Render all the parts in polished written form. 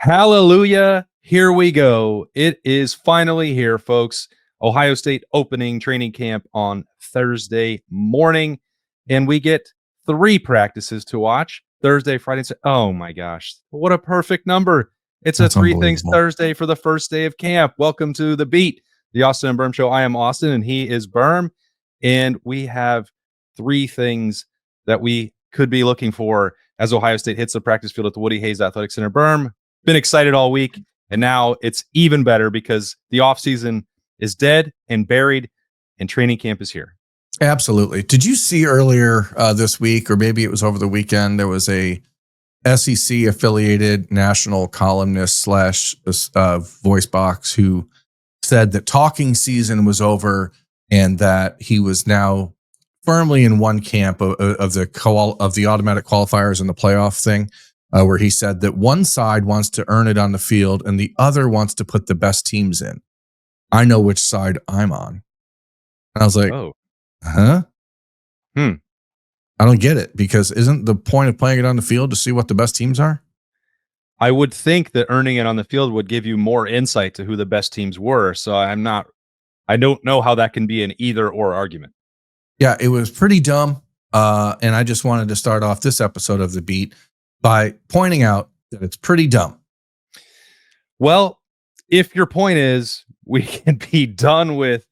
Hallelujah. Here we go. It is finally here, folks. Ohio State opening training camp on Thursday morning, and we get 3 practices to watch Thursday, Friday. Oh my gosh, what a perfect number. It's a That's 3 things unbelievable. Thursday for the first day of camp. Welcome to The Beat, the Austin Birm Show. I am Austin, and he is Birm, and we have 3 things that we could be looking for as Ohio State hits the practice field at the Woody Hayes Athletic Center. Birm, been excited all week, and now it's even better because the offseason is dead and buried, and training camp is here. Absolutely. Did you see earlier this week, or maybe it was over the weekend, there was a SEC affiliated national columnist slash voice box who said that talking season was over and that he was now firmly in one camp of the automatic qualifiers and the playoff thing, where he said that one side wants to earn it on the field and the other wants to put the best teams in. I know which side I'm on. And I was like, huh? I don't get it, because isn't the point of playing it on the field to see what the best teams are? I would think that earning it on the field would give you more insight to who the best teams were. So I don't know how that can be an either or argument. Yeah, it was pretty dumb. And I just wanted to start off this episode of The Beat by pointing out that it's pretty dumb. Well, if your point is we can be done with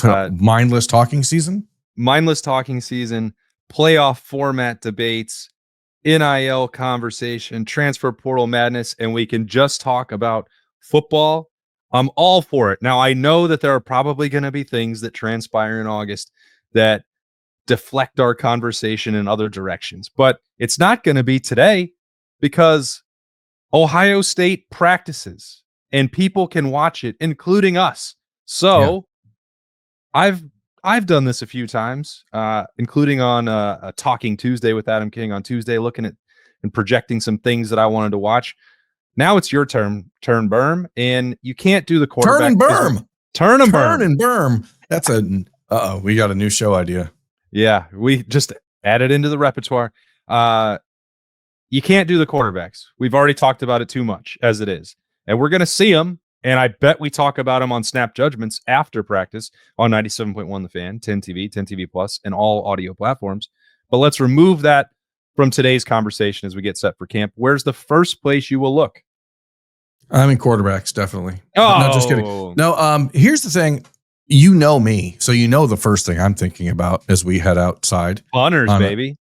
mindless talking season, playoff format debates, NIL conversation, transfer portal madness, and we can just talk about football, I'm all for it. Now, I know that there are probably going to be things that transpire in August that deflect our conversation in other directions, but it's not going to be today because Ohio State practices and people can watch it, including us. So yeah. I've done this a few times, including on a Talking Tuesday with Adam King on Tuesday, looking at and projecting some things that I wanted to watch. Now it's your turn, Birm, and you can't do the quarterback. Turn and Birm. That's we got a new show idea. Yeah, we just added into the repertoire. You can't do the quarterbacks. We've already talked about it too much as it is, and we're going to see them. And I bet we talk about them on Snap Judgments after practice on 97.1 The Fan, 10 TV, 10 TV Plus, and all audio platforms. But let's remove that from today's conversation as we get set for camp. Where's the first place you will look? I mean, quarterbacks, definitely. Oh, no, just kidding. No, here's the thing. You know me, so you know the first thing I'm thinking about as we head outside. Punters, baby.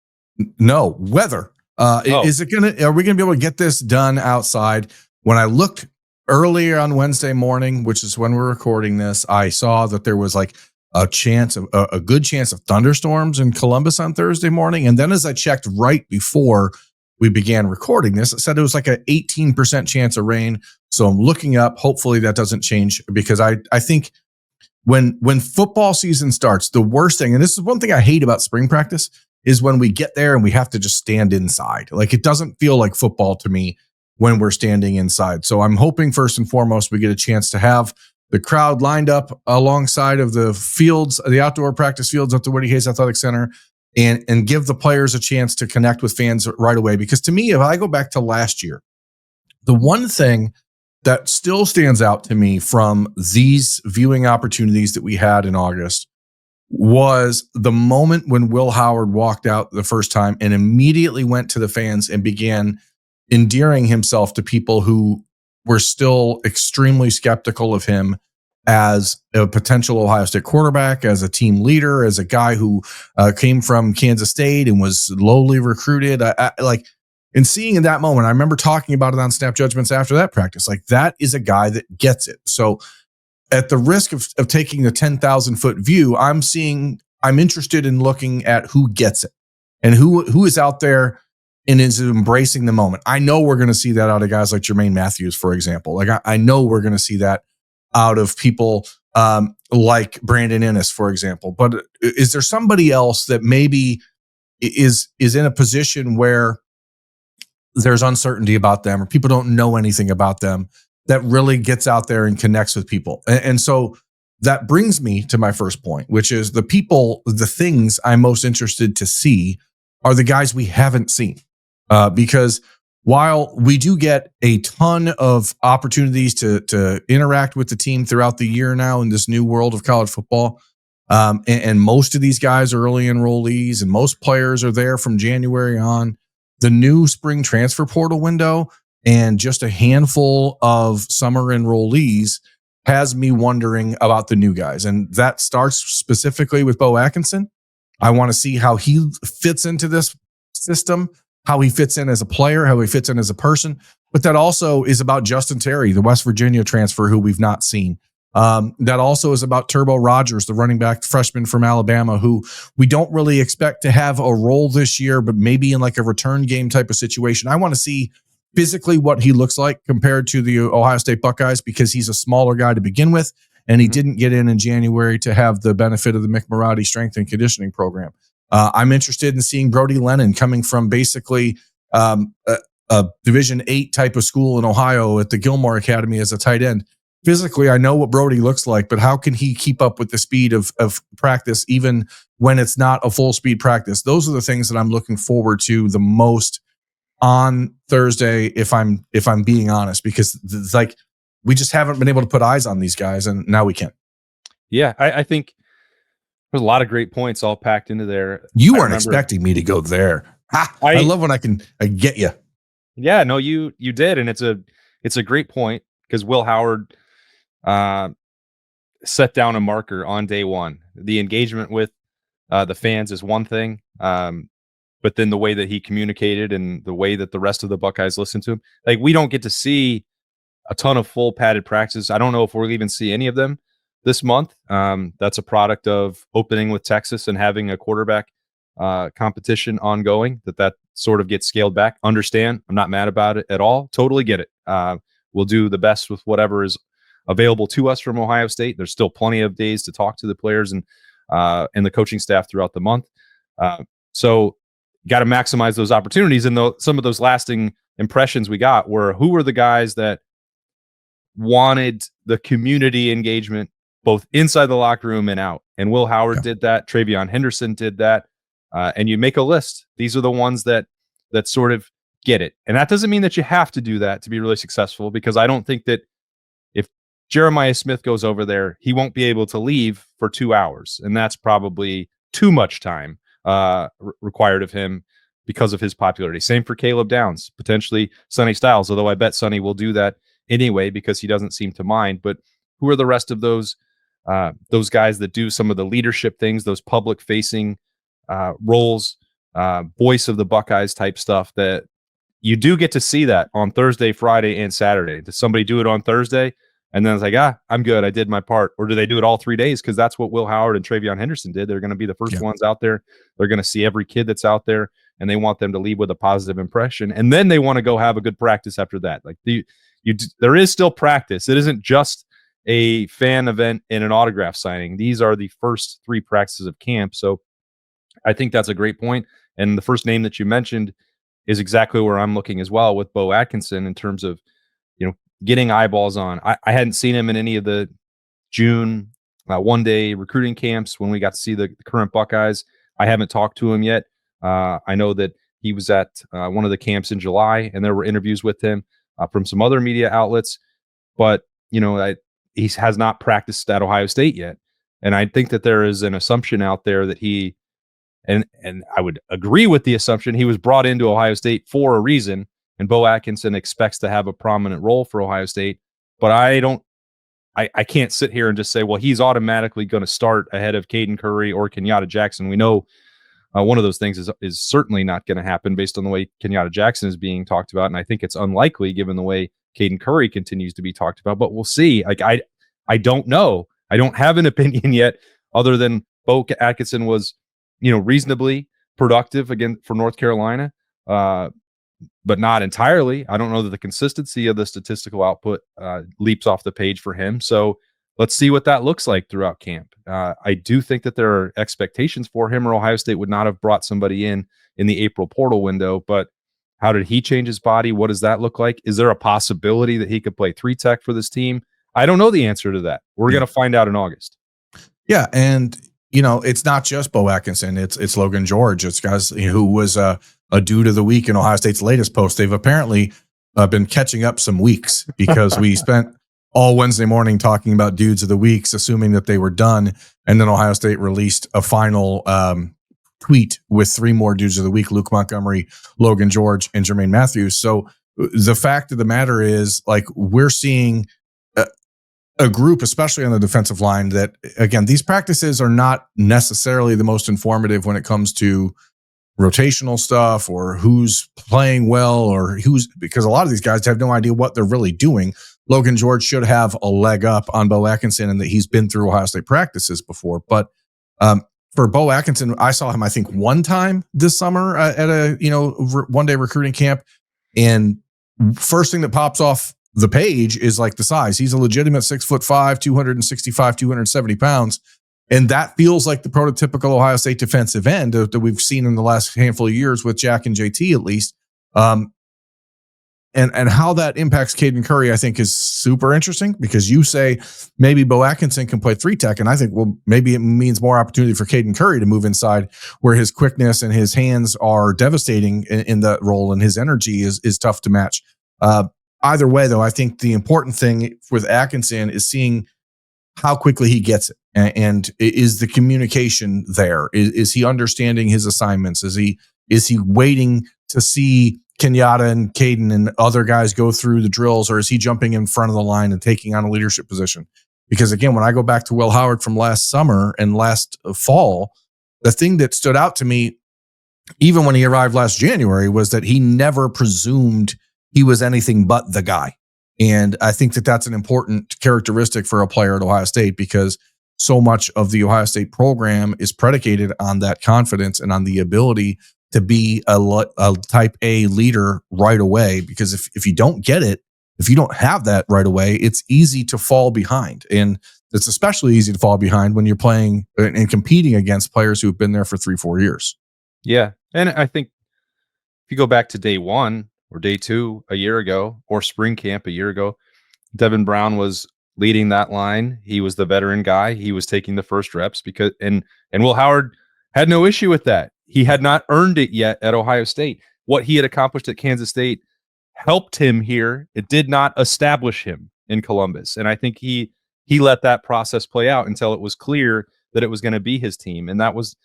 No, weather. Are we gonna be able to get this done outside? When I looked earlier on Wednesday morning, which is when we're recording this, I saw that there was like a good chance of thunderstorms in Columbus on Thursday morning. And then as I checked right before we began recording this, it said it was like an 18% chance of rain. So I'm looking up. Hopefully that doesn't change, because I think when football season starts, the worst thing, and this is one thing I hate about spring practice, is when we get there and we have to just stand inside. Like, it doesn't feel like football to me when we're standing inside. So I'm hoping first and foremost we get a chance to have the crowd lined up alongside of the fields, the outdoor practice fields at the Woody Hayes Athletic Center, and give the players a chance to connect with fans right away. Because to me, if I go back to last year, the one thing that still stands out to me from these viewing opportunities that we had in August was the moment when Will Howard walked out the first time and immediately went to the fans and began endearing himself to people who were still extremely skeptical of him as a potential Ohio State quarterback, as a team leader, as a guy who came from Kansas State and was lowly recruited. And seeing in that moment, I remember talking about it on Snap Judgments after that practice. Like, that is a guy that gets it. So at the risk of taking the 10,000 foot view, I'm interested in looking at who gets it and who is out there and is embracing the moment. I know we're going to see that out of guys like Jermaine Matthews, for example. Like, I know we're going to see that out of people like Brandon Ennis, for example. But is there somebody else that maybe is in a position where there's uncertainty about them or people don't know anything about them that really gets out there and connects with people? And so that brings me to my first point, which is the things I'm most interested to see are the guys we haven't seen. Because while we do get a ton of opportunities to interact with the team throughout the year now in this new world of college football, and most of these guys are early enrollees, and most players are there from January on, the new spring transfer portal window and just a handful of summer enrollees has me wondering about the new guys. And that starts specifically with Bo Atkinson. I want to see how he fits into this system, how he fits in as a player, how he fits in as a person. But that also is about Justin Terry, the West Virginia transfer who we've not seen. That also is about Turbo Rogers, the running back freshman from Alabama, who we don't really expect to have a role this year, but maybe in like a return game type of situation. I want to see physically what he looks like compared to the Ohio State Buckeyes, because he's a smaller guy to begin with, and he didn't get in January to have the benefit of the McMurati strength and conditioning program. I'm interested in seeing Brody Lennon coming from basically a Division 8 type of school in Ohio at the Gilmore Academy as a tight end. Physically, I know what Brody looks like, but how can he keep up with the speed of practice, even when it's not a full speed practice? Those are the things that I'm looking forward to the most on Thursday, if I'm being honest, because it's like we just haven't been able to put eyes on these guys, and now we can. Yeah, I think there's a lot of great points all packed into there. You weren't expecting me to go there. I love when I get you. Yeah, no, you did, and it's a great point, because Will Howard set down a marker on day one. The engagement with the fans is one thing, but then the way that he communicated and the way that the rest of the Buckeyes listened to him, like, we don't get to see a ton of full padded practices. I don't know if we'll even see any of them this month. That's a product of opening with Texas and having a quarterback competition ongoing, that sort of gets scaled back. Understand, I'm not mad about it at all. Totally get it. We'll do the best with whatever is available to us from Ohio State. There's still plenty of days to talk to the players and the coaching staff throughout the month. So got to maximize those opportunities. And some of those lasting impressions we got were, who were the guys that wanted the community engagement both inside the locker room and out? And Will Howard did that. Travion Henderson did that. And you make a list. These are the ones that sort of get it. And that doesn't mean that you have to do that to be really successful, because I don't think that if Jeremiah Smith goes over there, he won't be able to leave for 2 hours. And that's probably too much time required of him because of his popularity. Same for Caleb Downs, potentially Sonny Styles, although I bet Sonny will do that anyway because he doesn't seem to mind. But who are the rest of those guys that do some of the leadership things, those public facing roles, voice of the Buckeyes type stuff, that you do get to see that on Thursday, Friday, and Saturday? Does somebody do it on Thursday and then it's like, I'm good, I did my part? Or do they do it all 3 days? Because that's what Will Howard and Travion Henderson did. They're going to be the first ones out there. They're going to see every kid that's out there, and they want them to leave with a positive impression. And then they want to go have a good practice after that. Like, there is still practice. It isn't just a fan event and an autograph signing. These are the first 3 practices of camp. So I think that's a great point. And the first name that you mentioned is exactly where I'm looking as well, with Bo Atkinson, in terms of, getting eyeballs on. I hadn't seen him in any of the June one-day recruiting camps when we got to see the current Buckeyes. I haven't talked to him yet. I know that he was at one of the camps in July, and there were interviews with him from some other media outlets. But, he has not practiced at Ohio State yet. And I think that there is an assumption out there that he, and I would agree with the assumption, he was brought into Ohio State for a reason, and Bo Atkinson expects to have a prominent role for Ohio State. But I can't sit here and just say, well, he's automatically going to start ahead of Caden Curry or Kenyatta Jackson. We know one of those things is certainly not going to happen based on the way Kenyatta Jackson is being talked about. And I think it's unlikely given the way Caden Curry continues to be talked about, but we'll see. Like, I don't know. I don't have an opinion yet, other than Bo Atkinson was, reasonably productive again for North Carolina, but not entirely. I don't know that the consistency of the statistical output leaps off the page for him. So let's see what that looks like throughout camp. I do think that there are expectations for him, or Ohio State would not have brought somebody in the April portal window. But how did he change his body? What does that look like? Is there a possibility that he could play 3-tech for this team? I don't know the answer to that. We're going to find out in August. Yeah, and it's not just Bo Atkinson. It's Logan George. It's guys who was a dude of the week in Ohio State's latest post. They've apparently been catching up some weeks because we spent all Wednesday morning talking about dudes of the weeks, assuming that they were done. And then Ohio State released a final tweet with 3 more dudes of the week: Luke Montgomery, Logan George, and Jermaine Matthews. So the fact of the matter is, like, we're seeing a group, especially on the defensive line, that, again, these practices are not necessarily the most informative when it comes to rotational stuff or who's playing well or because a lot of these guys have no idea what they're really doing. Logan George should have a leg up on Bo Atkinson in that he's been through Ohio State practices before. But for Bo Atkinson, I saw him, I think, one time this summer at a one-day recruiting camp. And first thing that pops off the page is like the size. He's a legitimate 6'5", 265, 270 pounds. And that feels like the prototypical Ohio State defensive end that we've seen in the last handful of years with Jack and JT, at least. And how that impacts Caden Curry, I think, is super interesting, because you say maybe Bo Atkinson can play 3-tech. And I think, well, maybe it means more opportunity for Caden Curry to move inside, where his quickness and his hands are devastating in that role, and his energy is tough to match. Either way, though, I think the important thing with Atkinson is seeing how quickly he gets it. And is the communication there? Is he understanding his assignments? Is he waiting to see Kenyatta and Caden and other guys go through the drills, or is he jumping in front of the line and taking on a leadership position? Because, again, when I go back to Will Howard from last summer and last fall, the thing that stood out to me, even when he arrived last January, was that he never presumed he was anything but the guy. And I think that that's an important characteristic for a player at Ohio State, because so much of the Ohio State program is predicated on that confidence and on the ability to be a type A leader right away. Because if you don't get it, if you don't have that right away, it's easy to fall behind. And it's especially easy to fall behind when you're playing and competing against players who have been there for 3-4 years. Yeah. And I think if you go back to day 1 or day 2 a year ago, or spring camp a year ago, Devin Brown was leading that line. He was the veteran guy. He was taking the first reps and Will Howard had no issue with that. He had not earned it yet at Ohio State. What he had accomplished at Kansas State helped him here. It did not establish him in Columbus. And I think he let that process play out until it was clear that it was going to be his team. And that was,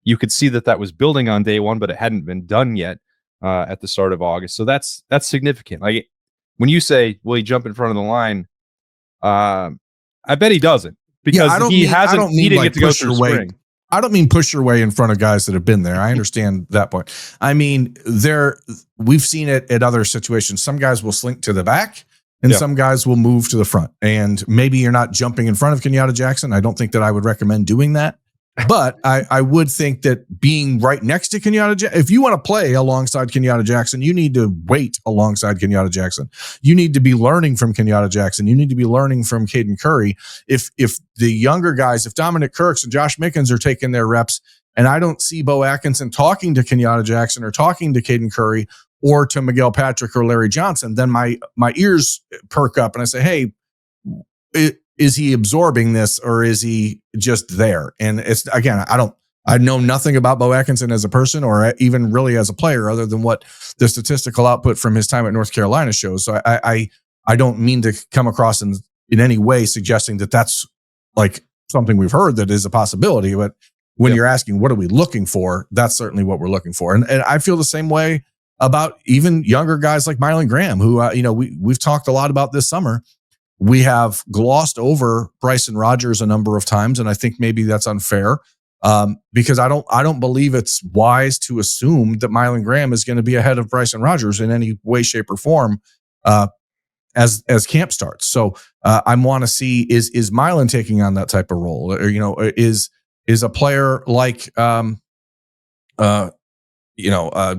you could see that was building on day 1, but it hadn't been done yet at the start of August. So that's significant. Like, when you say, will he jump in front of the line? I bet he doesn't, because he hasn't needing it to go through spring. I don't mean push your way in front of guys that have been there. I understand that point. I mean, we've seen it at other situations. Some guys will slink to the back, and some guys will move to the front. And maybe you're not jumping in front of Kenyatta Jackson. I don't think that I would recommend doing that. But I would think that being right next to Kenyatta Jackson, if you want to play alongside Kenyatta Jackson, you need to wait alongside Kenyatta Jackson. You need to be learning from Kenyatta Jackson. You need to be learning from Caden Curry. If the younger guys, if Dominic Kirks and Josh Mickens are taking their reps, and I don't see Bo Atkinson talking to Kenyatta Jackson or talking to Caden Curry or to Miguel Patrick or Larry Johnson, then my ears perk up and I say, hey, is he absorbing this, or is he just there? And it's, again, I know nothing about Bo Atkinson as a person or even really as a player, other than what the statistical output from his time at North Carolina shows. So I don't mean to come across in any way suggesting that that's like something we've heard that is a possibility. But when you're asking, what are we looking for? That's certainly what we're looking for. And I feel the same way about even younger guys like Mylan Graham, who, we've talked a lot about this summer. We have glossed over Bryson Rogers a number of times, and I think maybe that's unfair, because I don't believe it's wise to assume that Mylan Graham is going to be ahead of Bryson Rogers in any way, shape, or form as camp starts. So I want to see, is Mylan taking on that type of role, or is a player like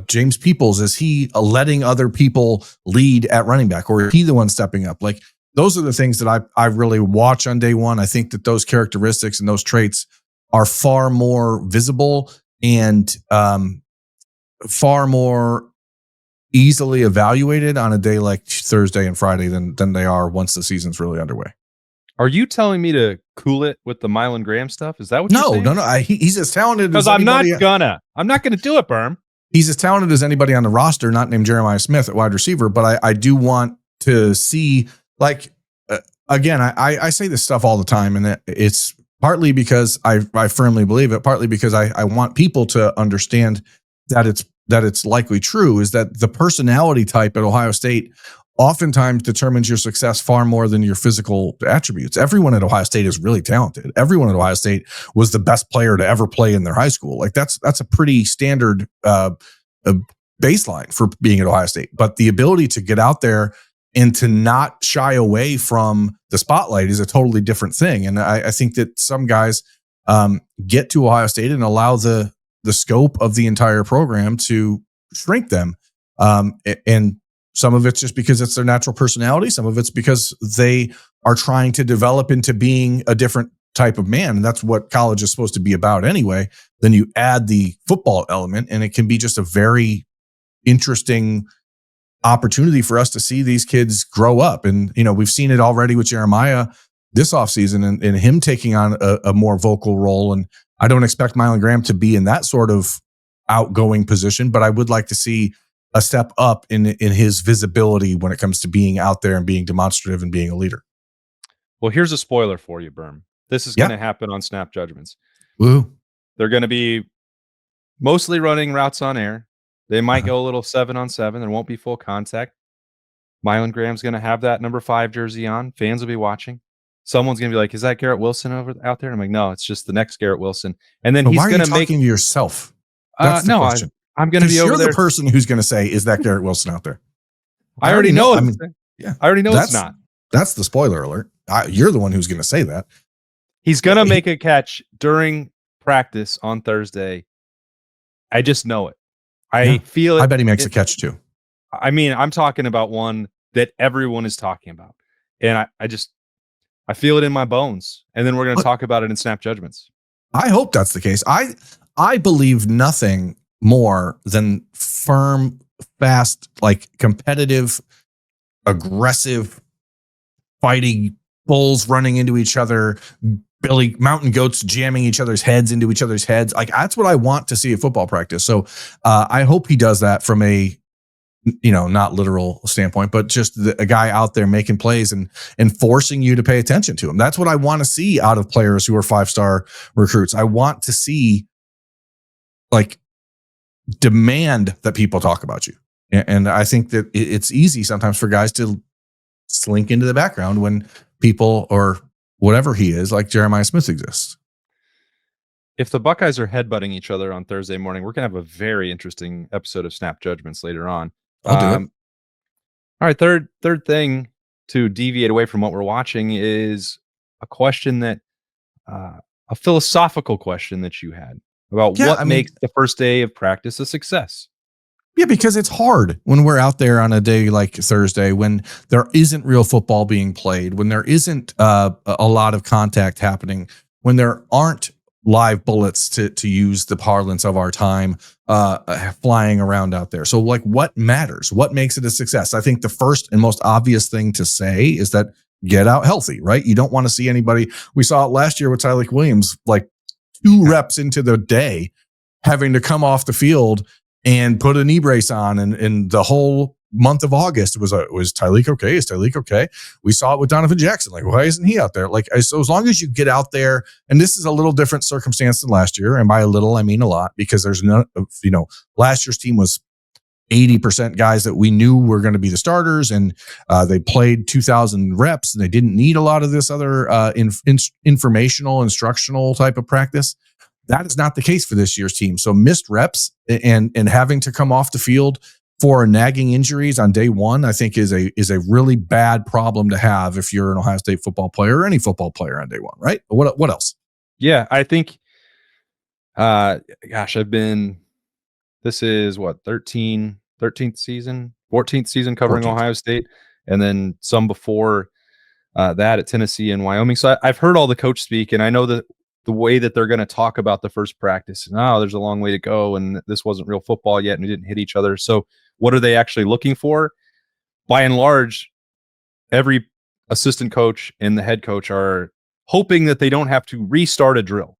James Peoples, is he letting other people lead at running back, or is he the one stepping up? Like, those are the things that I really watch on day 1. I think that those characteristics and those traits are far more visible and far more easily evaluated on a day like Thursday and Friday than they are once the season's really underway. Are you telling me to cool it with the Mylan Graham stuff? Is that what you're saying? No. He's as talented as I'm not gonna do it, Birm. he's as talented as anybody on the roster, not named Jeremiah Smith at wide receiver, but I do want to see, like, again, I say this stuff all the time, and it's partly because I firmly believe it, partly because I want people to understand that it's likely true, is that the personality type at Ohio State oftentimes determines your success far more than your physical attributes. Everyone at Ohio State is really talented. Everyone at Ohio State was the best player to ever play in their high school. Like that's a pretty standard baseline for being at Ohio State. But the ability to get out there and to not shy away from the spotlight is a totally different thing. And I think that some guys get to Ohio State and allow the scope of the entire program to shrink them. And some of it's just because it's their natural personality. Some of it's because they are trying to develop into being a different type of man. And that's what college is supposed to be about anyway. Then you add the football element, and it can be just a very interesting opportunity for us to see these kids grow up. And, we've seen it already with Jeremiah this offseason and him taking on a more vocal role. And I don't expect Mylan Graham to be in that sort of outgoing position, but I would like to see a step up in his visibility when it comes to being out there and being demonstrative and being a leader. Well, here's a spoiler for you, Birm. This is going to happen on Snap Judgments. Woo. They're going to be mostly running routes on air. They might go a little 7-on-7. There won't be full contact. Mylan Graham's going to have that number 5 jersey on. Fans will be watching. Someone's going to be like, "Is that Garrett Wilson out there?" I'm like, "No, it's just the next Garrett Wilson." And then he's going to make to yourself. That's the question. I'm going to be over there. You're the person who's going to say, "Is that Garrett Wilson out there?" I already know. I already know it's not. That's the spoiler alert. You're the one who's going to say that. He's going to make a catch during practice on Thursday. I just know it. I feel it. I bet he makes a catch too. I mean, I'm talking about one that everyone is talking about. And I feel it in my bones. And then we're going to talk about it in Snap Judgments. I hope that's the case. I believe nothing more than firm, fast, like competitive, aggressive, fighting bulls running into each other, Billy mountain goats jamming each other's heads into each other's heads. Like that's what I want to see at football practice. So I hope he does that from a, not literal standpoint, but just a guy out there making plays and forcing you to pay attention to him. That's what I want to see out of players who are 5-star recruits. I want to see like demand that people talk about you. And I think that it's easy sometimes for guys to slink into the background when people or whatever he is, like Jeremiah Smith, exists. If the Buckeyes are headbutting each other on Thursday morning, we're going to have a very interesting episode of Snap Judgments later on. I'll do it. All right. Third thing to deviate away from what we're watching is a question that, a philosophical question that you had about what makes the first day of practice a success. Yeah, because it's hard when we're out there on a day like Thursday, when there isn't real football being played, when there isn't a lot of contact happening, when there aren't live bullets, to use the parlance of our time, flying around out there. So like, what matters? What makes it a success? I think the first and most obvious thing to say is that get out healthy, right? You don't want to see anybody. We saw it last year with Tyleik Williams, like 2 reps into the day, having to come off the field and put a knee brace on. And the whole month of August was Tyleik okay? Is Tyleik okay? We saw it with Donovan Jackson. Like, why isn't he out there? Like, so as long as you get out there, and this is a little different circumstance than last year. And by a little, I mean a lot, because there's no, last year's team was 80% guys that we knew were going to be the starters. And they played 2,000 reps and they didn't need a lot of this other informational, instructional type of practice. That is not the case for this year's team. So missed reps and having to come off the field for nagging injuries on day one, I think is a really bad problem to have if you're an Ohio State football player or any football player on day one, right? What else? Yeah, I think, this is what, 13th season, 14th season covering 14th. Ohio State, and then some before that at Tennessee and Wyoming. So I've heard all the coach speak, and I know that the way that they're going to talk about the first practice, there's a long way to go, and this wasn't real football yet, and we didn't hit each other. So what are they actually looking for? By and large, every assistant coach and the head coach are hoping that they don't have to restart a drill.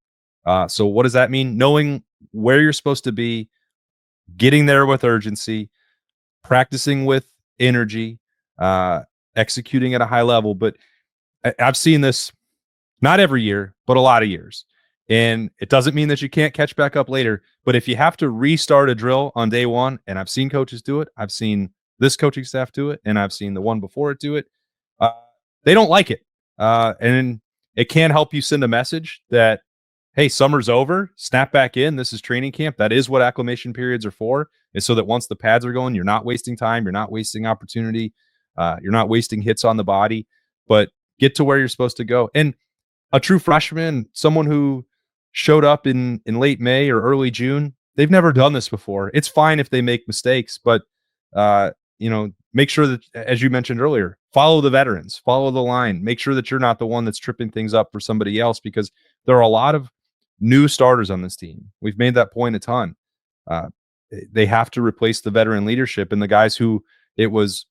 So what does that mean? Knowing where you're supposed to be, getting there with urgency, practicing with energy, executing at a high level. But I've seen this not every year, but a lot of years. And it doesn't mean that you can't catch back up later. But if you have to restart a drill on day one, and I've seen coaches do it, I've seen this coaching staff do it, and I've seen the one before it do it, they don't like it. And it can help you send a message that, hey, summer's over, snap back in. This is training camp. That is what acclimation periods are for, is so that once the pads are going, you're not wasting time, you're not wasting opportunity, you're not wasting hits on the body, but get to where you're supposed to go. And a true freshman, someone who showed up in late May or early June, they've never done this before. It's fine if they make mistakes, but make sure that, as you mentioned earlier, follow the veterans, follow the line, make sure that you're not the one that's tripping things up for somebody else, because there are a lot of new starters on this team. We've made that point a ton. They have to replace the veteran leadership and the guys who it was.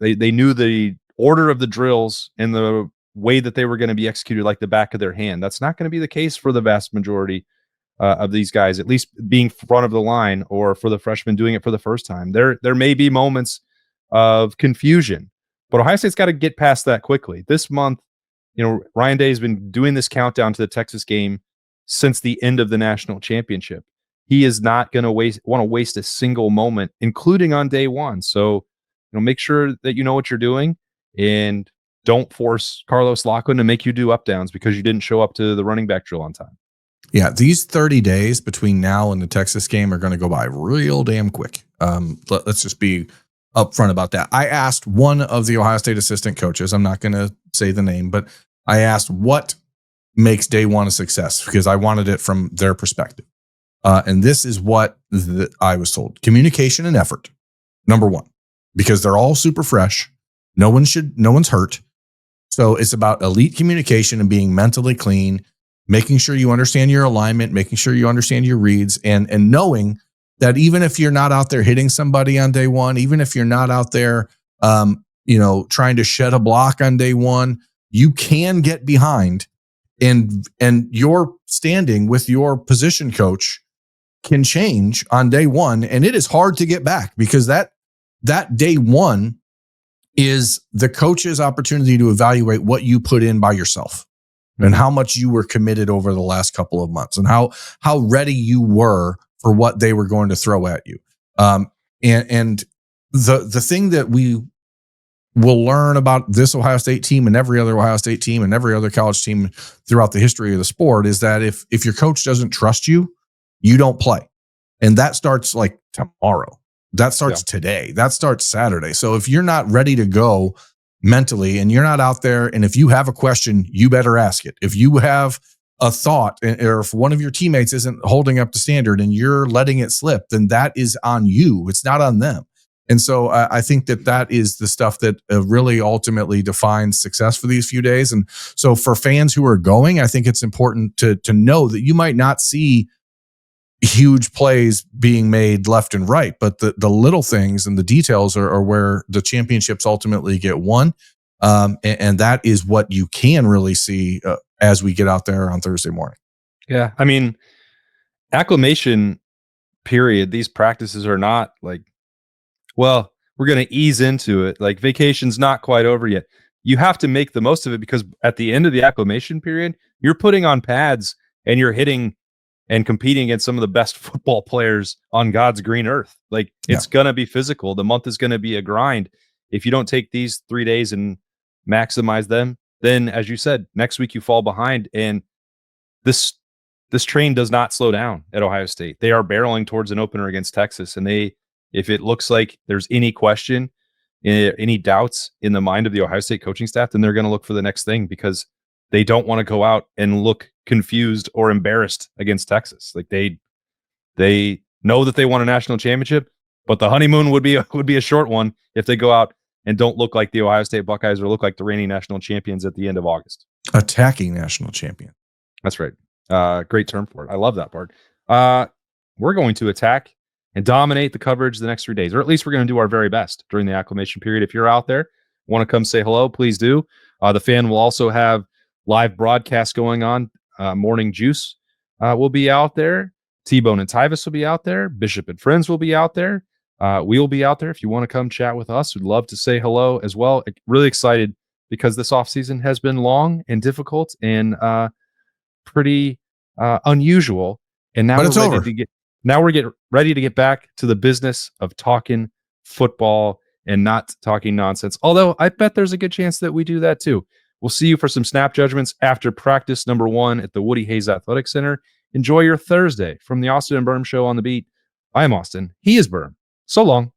They knew the order of the drills and the way that they were going to be executed like the back of their hand. That's not going to be the case for the vast majority of these guys, at least being front of the line, or for the freshmen doing it for the first time. There may be moments of confusion, but Ohio State's got to get past that quickly. This month, Ryan Day has been doing this countdown to the Texas game since the end of the national championship. He is not going to want to waste a single moment, including on day one. So, make sure that you know what you're doing, and don't force Carlos Loughlin to make you do up downs because you didn't show up to the running back drill on time. Yeah, these 30 days between now and the Texas game are going to go by real damn quick. Let's just be upfront about that. I asked one of the Ohio State assistant coaches, I'm not going to say the name, but I asked what makes day one a success, because I wanted it from their perspective. And this is what I was told. Communication and effort, number one, because they're all super fresh. No one's hurt. So it's about elite communication and being mentally clean, making sure you understand your alignment, making sure you understand your reads, and knowing that even if you're not out there hitting somebody on day one, even if you're not out there, trying to shed a block on day one, you can get behind, and your standing with your position coach can change on day one. And it is hard to get back, because that day one is the coach's opportunity to evaluate what you put in by yourself and how much you were committed over the last couple of months, and how ready you were for what they were going to throw at you. And the thing that we will learn about this Ohio State team and every other Ohio State team and every other college team throughout the history of the sport is that if your coach doesn't trust you, you don't play. And that starts like tomorrow. That starts today. That starts Saturday. So if you're not ready to go mentally and you're not out there, and if you have a question, you better ask it. If you have a thought, or if one of your teammates isn't holding up the standard and you're letting it slip, then that is on you. It's not on them. And so I think that is the stuff that really ultimately defines success for these few days. And so for fans who are going, I think it's important to know that you might not see huge plays being made left and right, but the little things and the details are where the championships ultimately get won. And that is what you can really see as we get out there on Thursday morning. Yeah. I mean, acclimation period, these practices are not like, well, we're going to ease into it. Like, vacation's not quite over yet. You have to make the most of it, because at the end of the acclimation period, you're putting on pads and you're hitting and competing against some of the best football players on God's green earth. Like, it's going to be physical. The month is going to be a grind. If you don't take these 3 days and maximize them, then, as you said, next week you fall behind. And this train does not slow down at Ohio State. They are barreling towards an opener against Texas. And if it looks like there's any question, any doubts in the mind of the Ohio State coaching staff, then they're going to look for the next thing, because they don't want to go out and look confused or embarrassed against Texas. Like, they know that they won a national championship, but the honeymoon would be a short one if they go out and don't look like the Ohio State Buckeyes, or look like the reigning national champions at the end of August. Attacking national champion. That's right. Great term for it. I love that part. We're going to attack and dominate the coverage the next 3 days, or at least we're going to do our very best during the acclimation period. If you're out there, want to come say hello, please do. The Fan will also have live broadcast going on. Morning Juice will be out there T-Bone and Tyvis will be out there. Bishop and Friends will be out there. We will be out there. If you want to come chat with us, we'd love to say hello as well. Really excited because this offseason has been long and difficult and pretty unusual. And now we're getting ready to get back to the business of talking football and not talking nonsense. Although I bet there's a good chance that we do that too. We'll see you for some snap judgments after practice number 1 at the Woody Hayes Athletic Center. Enjoy your Thursday. From the Austin and Birm Show on the Beat, I'm Austin. He is Birm. So long.